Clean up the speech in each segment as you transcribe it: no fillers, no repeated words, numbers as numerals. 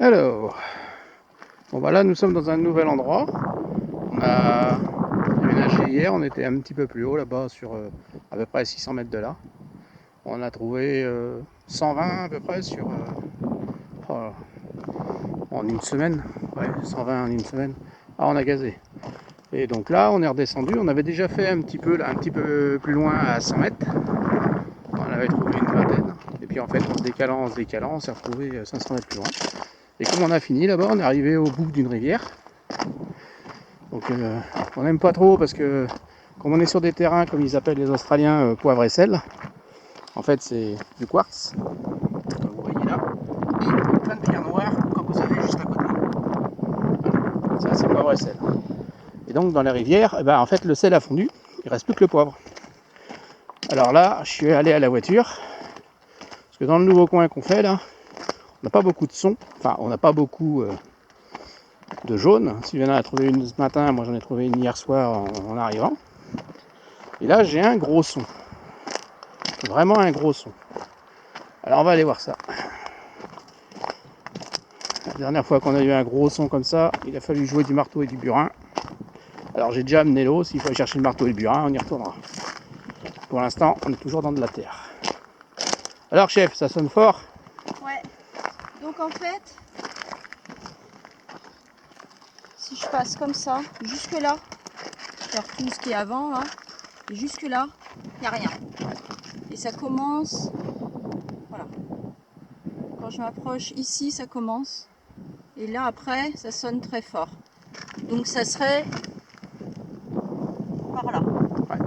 Alors, bon bah là nous sommes dans un nouvel endroit. On a déménagé hier, on était un petit peu plus haut là-bas sur à peu près 600 mètres de là. On a trouvé 120 à peu près sur oh, en une semaine. Ouais, 120 en une semaine. Ah, on a gazé. Et donc là on est redescendu, on avait déjà fait un petit peu plus loin à 100 mètres. On avait trouvé une vingtaine. Et puis en fait en se décalant, on s'est retrouvé 500 mètres plus loin. Et comme on a fini là-bas, on est arrivé au bout d'une rivière. Donc on n'aime pas trop parce que comme on est sur des terrains, comme ils appellent les Australiens, poivre et sel, en fait c'est du quartz, comme vous voyez là, et plein de pierres noires, comme vous avez juste à côté. Voilà. Ça c'est poivre et sel. Et donc dans la rivière, eh ben, en fait le sel a fondu, il ne reste plus que le poivre. Alors là, je suis allé à la voiture, parce que dans le nouveau coin qu'on fait là, on n'a pas beaucoup de son, enfin on n'a pas beaucoup de jaune. Si j'en ai trouvé une ce matin, moi j'en ai trouvé une hier soir en arrivant. Et là j'ai un gros son. Vraiment un gros son. Alors on va aller voir ça. La dernière fois qu'on a eu un gros son comme ça, il a fallu jouer du marteau et du burin. Alors j'ai déjà amené l'eau, s'il faut aller chercher le marteau et le burin, on y retournera. Pour l'instant, on est toujours dans de la terre. Alors chef, ça sonne fort? Ouais. Donc en fait, si je passe comme ça, jusque là, faire tout ce qui est avant là, et jusque là, il n'y a rien. Et ça commence, voilà. Quand je m'approche ici, ça commence. Et là après, ça sonne très fort. Donc ça serait par là. Ouais.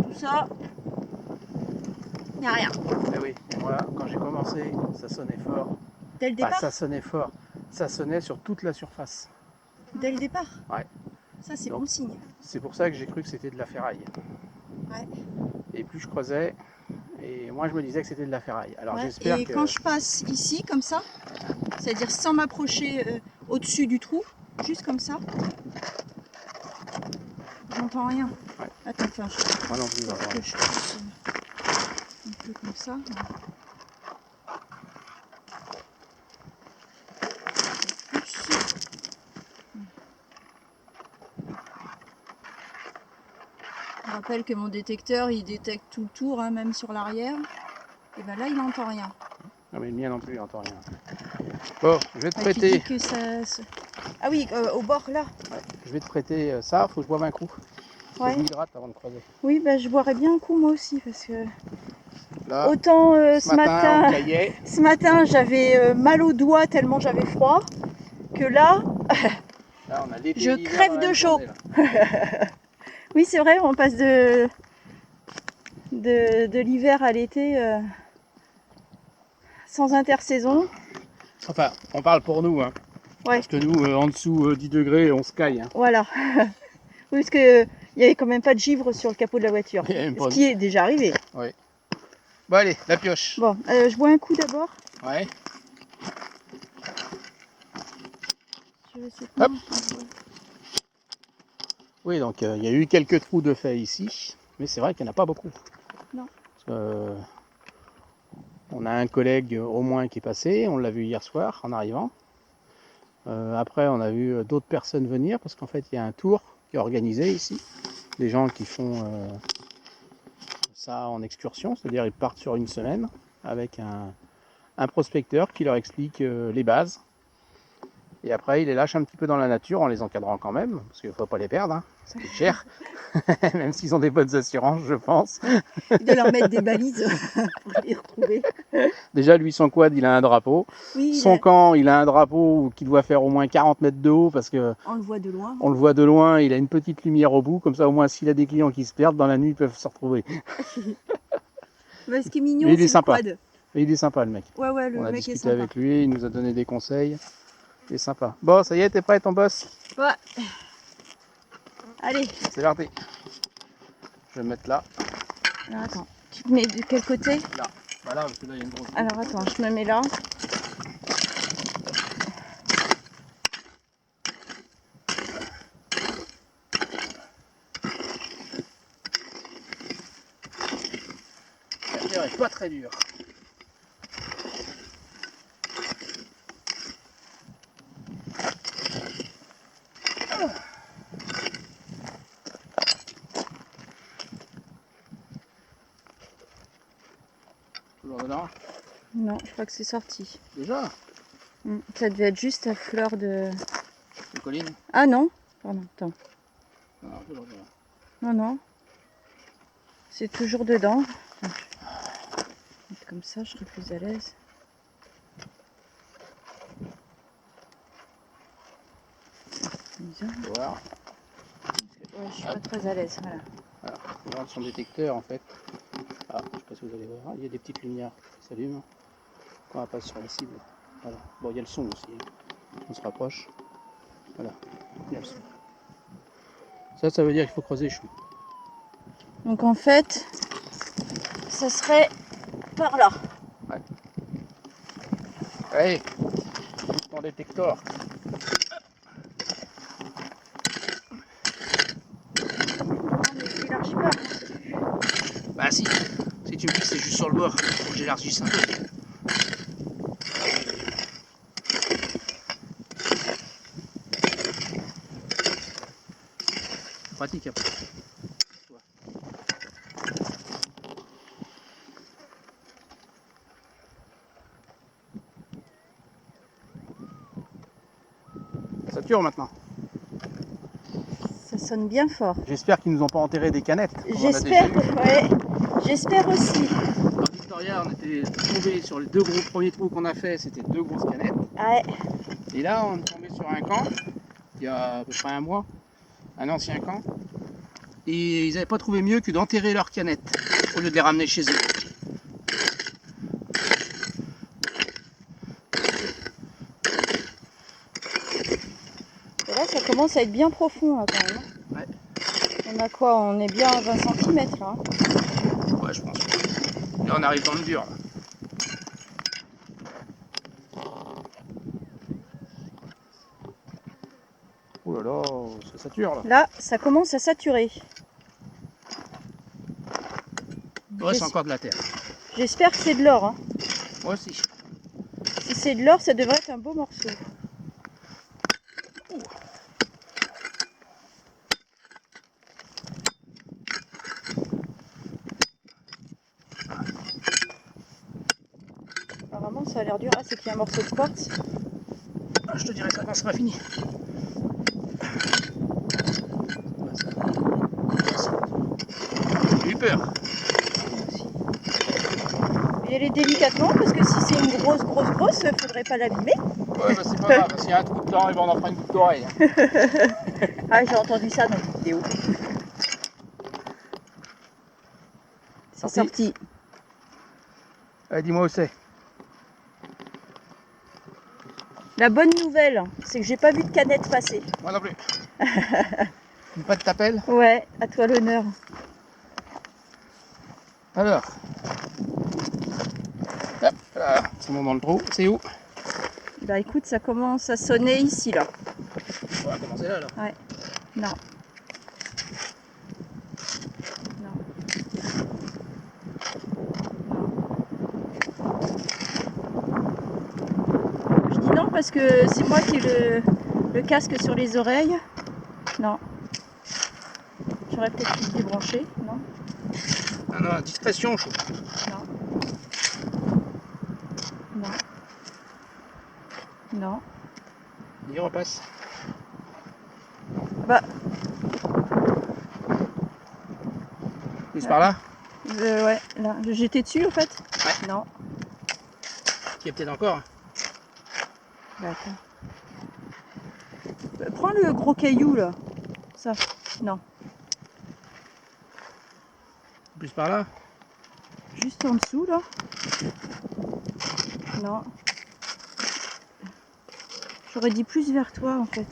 Tout ça, il n'y a rien. Eh oui, moi quand j'ai commencé, ça sonnait fort. Dès le Enfin, départ ça sonnait fort. Ça sonnait sur toute la surface. Dès le départ. Ouais. Ça c'est Donc, bon signe. c'est pour ça que j'ai cru que c'était de la ferraille. Ouais. Et plus je creusais, et moi je me disais que c'était de la ferraille. Alors Ouais. j'espère Et que... quand je passe ici, comme ça, c'est-à-dire sans m'approcher au-dessus du trou, juste comme ça, j'entends rien. Ouais. Attends, tiens, Moi non plus, je pousse un peu comme ça. Je rappelle que mon détecteur, il détecte tout le tour, hein, même sur l'arrière. Et ben là, il n'entend rien. Non mais le mien non plus, il n'entend rien. Bon, je vais te Tu prêter... dis que ça... Ah oui, au bord, là. Ouais, je vais te prêter ça, faut que je boive un coup. Faut que Ouais. je m'hydrate avant de creuser. Oui, bah, je boirais bien un coup, moi aussi, parce que... Là, Autant ce matin, on caillait. ce matin j'avais mal aux doigts tellement j'avais froid, que là, Là, on a l'été je et l'hiver dans crève la de même chaud. journée, là. Oui, c'est vrai, on passe de l'hiver à l'été sans intersaison. Enfin, on parle pour nous, hein. Ouais, Parce que nous, en dessous 10 degrés, on se caille. Hein. voilà. Oui, parce que il n'y avait quand même pas de givre sur le capot de la voiture. Il y a même Ce pas qui est déjà arrivé. Oui. Bon, allez, la pioche. Bon, je bois un coup d'abord. Ouais. Hop. Oui, donc il y a eu quelques trous de fait ici, mais c'est vrai qu'il n'y en a pas beaucoup. Non. Parce que, on a un collègue au moins qui est passé, on l'a vu hier soir en arrivant. Après, on a vu d'autres personnes venir, parce qu'en fait, il y a un tour qui est organisé ici. Des gens qui font ça en excursion, c'est-à-dire ils partent sur une semaine avec un prospecteur qui leur explique les bases. Et après, il les lâche un petit peu dans la nature en les encadrant quand même, parce qu'il ne faut pas les perdre, hein, ça coûte cher, même s'ils ont des bonnes assurances, je pense. De leur mettre des balises pour les retrouver. Déjà, lui, son quad, il a un drapeau. Oui, Son camp, il a un drapeau qui doit faire au moins 40 mètres de haut, parce que on le voit de loin. on le voit de loin, il a une petite lumière au bout, comme ça, au moins, s'il a des clients qui se perdent, dans la nuit, ils peuvent se retrouver. Mais ce qui est mignon, Mais il est c'est le sympa. quad. Mais il est sympa, le mec. Ouais, ouais, le On a mec est discuté sympa. avec lui, il nous a donné des conseils. Il est sympa. Bon, ça y est, t'es prêt, ton boss? Ouais. Allez. C'est parti. Je vais me mettre là. Alors attends, tu te mets de quel côté? Là. Voilà, parce que là, il y a une grosse... Alors attends, je me mets là. La terre est pas très dure. Non, je crois que c'est sorti. Déjà? Ça devait être juste à fleur de... De colline? Ah non. Pardon, attends. Non, toujours là. Non, non. C'est toujours dedans. Attends, je vais mettre comme ça, je serai plus à l'aise. C'est bizarre. Faut voir. Ouais, je suis pas très à l'aise. Voilà. Voilà, on regarde son détecteur en fait. Ah, je sais pas si vous allez voir, il y a des petites lumières qui s'allument quand on passe sur la cible. Voilà. Bon, il y a le son aussi. On se rapproche. Voilà, il y a le son. Ça veut dire qu'il faut creuser chou. Donc en fait, ça serait par là. Ouais. Allez, ton détecteur. Non, mais je l'élargis pas. Bah si tu me dis que c'est juste sur le bord, faut que j'élargisse un peu. Pratique après. Ça tire maintenant. Ça sonne bien fort. J'espère qu'ils nous ont pas enterré des canettes. J'espère, ouais. J'espère aussi. Dans Victoria, on était tombé sur les deux gros premiers trous qu'on a fait, c'était deux grosses canettes. Ouais. Et là, on est tombé sur un camp, il y a à peu près un mois, un ancien camp. Et ils n'avaient pas trouvé mieux que d'enterrer leurs canettes au lieu de les ramener chez eux. Et là, ça commence à être bien profond là, quand même. Ouais. On a quoi? On est bien à 20 cm là. Ouais, je pense. Là, on arrive dans le dur. Là. Oh là là, ça sature là. Là, ça commence à saturer. Ouais, c'est encore de la terre. J'espère que c'est de l'or. Hein. Moi aussi. Si c'est de l'or, ça devrait être un beau morceau. Apparemment, ça a l'air dur. Ah, c'est qu'il y a un morceau de quartz. Ah, je te dirai ça quand ce sera fini. J'ai eu peur. Et elle est délicatement, parce que si c'est une grosse, faudrait pas l'abîmer. Ouais, bah c'est pas grave. S'il y a un trou dedans, on en fera une boucle d'oreille. Ah, j'ai entendu ça dans une vidéo. C'est sorti. Allez, dis-moi où c'est. La bonne nouvelle, c'est que j'ai pas vu de canette passer. Moi non plus. Pas de t'appel. Ouais, à toi l'honneur. Alors. Hop, là, c'est bon dans le trou. C'est où? Bah écoute, ça commence à sonner ici là. On va commencer là alors. Ouais. Non. Non. Je dis non parce que c'est moi qui ai le casque sur les oreilles. Non. J'aurais peut-être pu le débrancher. Non. Ah non, discrétion, chaud. Non. Non. Non. Il repasse. Bah. Plus par là? Ouais, là. J'étais dessus en fait? Ouais. Non. Qui est peut-être encore. Bah, attends. Prends le gros caillou là. Ça. Non. Plus par là? Juste en dessous là. Non. J'aurais dit plus vers toi en fait.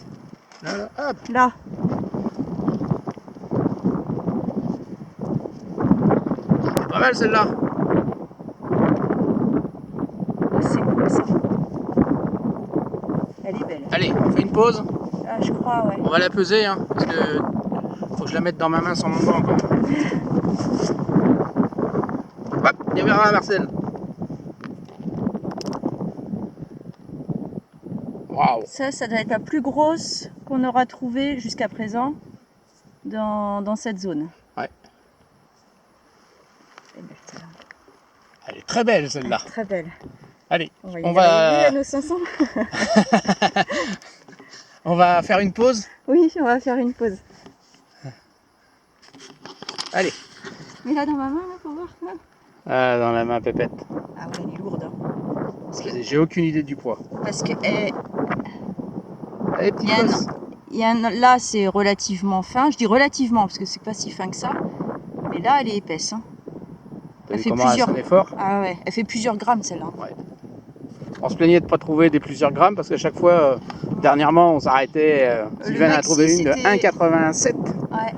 Là, là, hop. Là. Pas mal celle-là. C'est cool ça. Elle est belle. Allez, on fait une pause. Ah, je crois, ouais. On va la peser, hein, parce que faut que je la mette dans ma main sans mon doigt encore. Hop, viens vers Marcel. Waouh. Ça doit être la plus grosse qu'on aura trouvée jusqu'à présent dans cette zone. Ouais. Elle est belle, celle-là. Elle est très belle celle-là. Très belle. Allez, On va y on arriver va... à nos 500. on va faire une pause. Oui, on va faire une pause. Allez. Mets-la dans ma main là pour voir. Ah, dans la main pépette. Ah ouais, elle est lourde. J'ai aucune idée du poids. Parce que Allez, petit il y a gosse. là c'est relativement fin. Je dis relativement parce que c'est pas si fin que ça. Mais là elle est épaisse. Hein. T'as Elle vu fait comment plusieurs. elle s'en est fort? Ah ouais, elle fait plusieurs grammes celle-là. Ouais. On se plaignait de ne pas trouver des plusieurs grammes parce qu'à chaque fois, dernièrement, on s'arrêtait. Sylvain a trouvé une de 1,87. Ouais.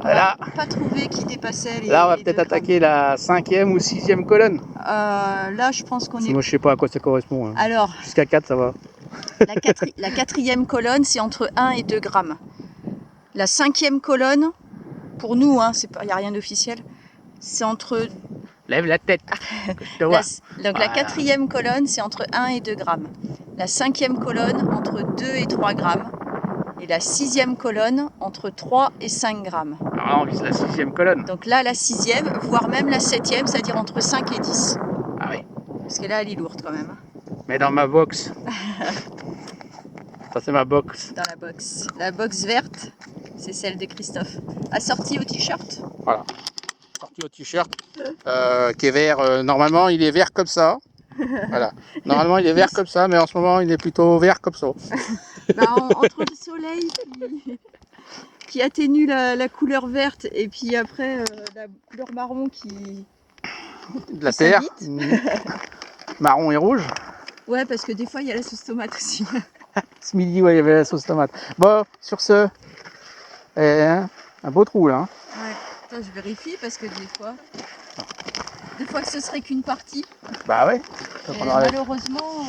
Là, Pas trouvé qui dépassait les. là, on va peut-être attaquer la 5e ou 6e colonne. Là, je pense qu'on est. Moi, je sais pas à quoi ça correspond. Hein. Alors, jusqu'à 4, ça va. La 4e colonne, c'est entre 1 et 2 grammes. La 5e colonne, pour nous, hein, il n'y a rien d'officiel, c'est entre... Lève la tête, que je te vois. Donc la 4e colonne, c'est entre 1 et 2 grammes. La 5e colonne, entre 2 et 3 grammes. Et la 6e colonne, entre 3 et 5 grammes. Alors, on vise la 6e colonne. Donc là, la 6e, voire même la 7e, c'est-à-dire entre 5 et 10. Ah oui. Parce que là, elle est lourde quand même. Mais dans ma box. Ça, c'est ma box. Dans la box. La box verte, c'est celle de Christophe. Assortie au t-shirt. Voilà. Sorti au t-shirt qui est vert. Normalement, il est vert comme ça. Voilà. Normalement, il est vert comme ça, mais en ce moment, il est plutôt vert comme ça. Bah, entre le soleil qui atténue la couleur verte et puis après la couleur marron qui... De la terre. Marron et rouge. Ouais, parce que des fois, il y a la sauce tomate aussi. Ce midi, ouais, il y avait la sauce tomate. Bon, sur ce, un beau trou là. Hein. Ouais, attends, je vérifie parce que des fois ce serait qu'une partie. Bah ouais. Et malheureusement,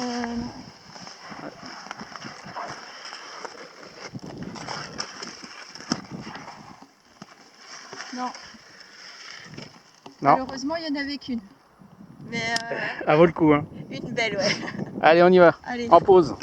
non. Malheureusement, il n'y en avait qu'une. Mais ça vaut le coup. Hein. une belle, ouais. Allez, on y va. Allez. En pause.